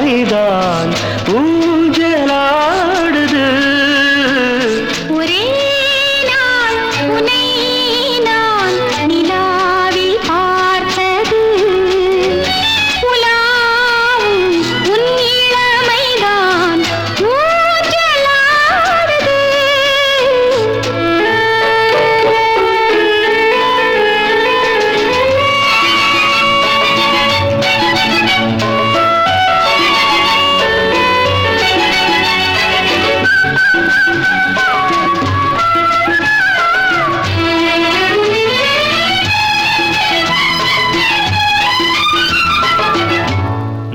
இளமைதான் ஊஞ்சலாடுது. ஒரே நாள் உன்னை நான் நிலாவில் பார்த்தது. உலாவும் உன் இளமைதான் ஊஞ்சலாடுது.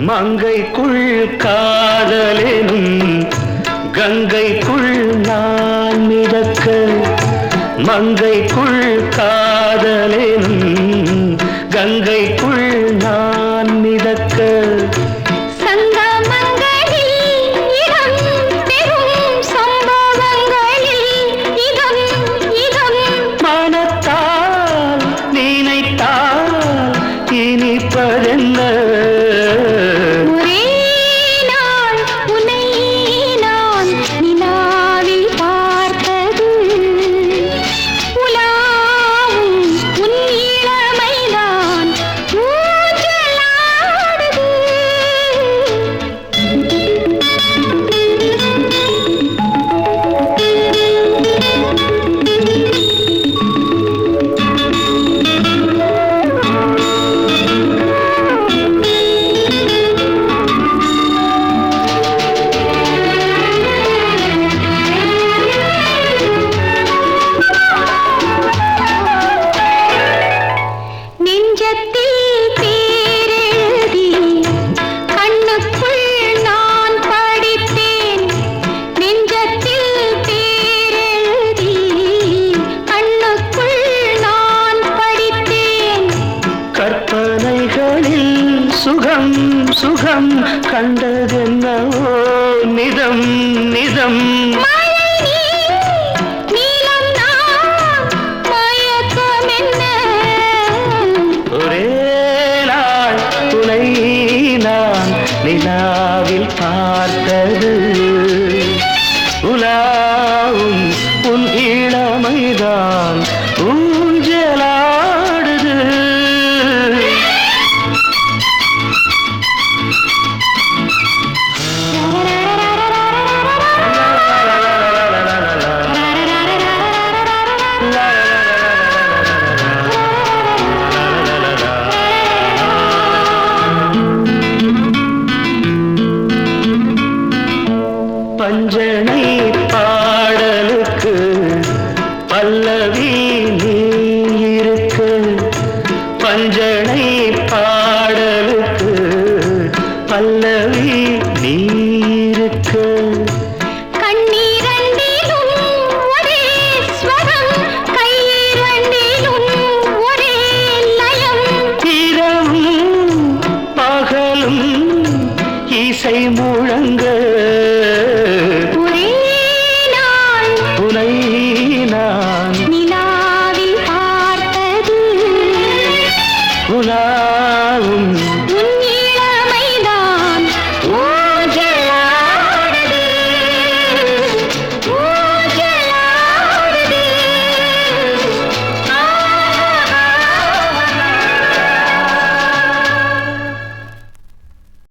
மங்கைக்குள் காதலெனும் கங்கைக்குள் நான் மிதக்க, மங்கைக்குள் காதலெனும் கங்கைக்குள் நான் மிதக்க. சங்கமங்களில் இடம் பெறும் சம்பவங்களில் இதம் இதம் மனத்தால் நினைத்தால் இனிப்பதென்ன. ஒரே நாள் உன்னை நான் நிலாவில் பார்த்தது. உலாவும் உன் இளமைதான் ஊஞ்சலாடுது. நெஞ்சத்தில் பேரெழுதி கண்ணுக்குள் நான் படித்தேன். நெஞ்சத்தில் பேரெழுதி கண்ணுக்குள் நான் படித்தேன். கற்பனைகளில் சுகம் சுகம் கண்டதென்னவோ நிதம் நிதம். மழை நீர் நீலம் நான் மயக்கம் என்ன. ஒரே நாள் துணை நான் நிலாவில் பார்த்தது. உலாவும் உன் இளமைதான் ஊஞ்சலாடுது. பஞ்சனை பாடலுக்கு பல்லவி நீ இருக்கு. பஞ்சனை பாடலுக்கு பல்லவி நீ இருக்கு. கண்ணீரண்டிலும் ஒரே ஸ்வரம், கையிரண்டிலும் ஒரே லயம். இரவும் பகலும் இசை முழங்க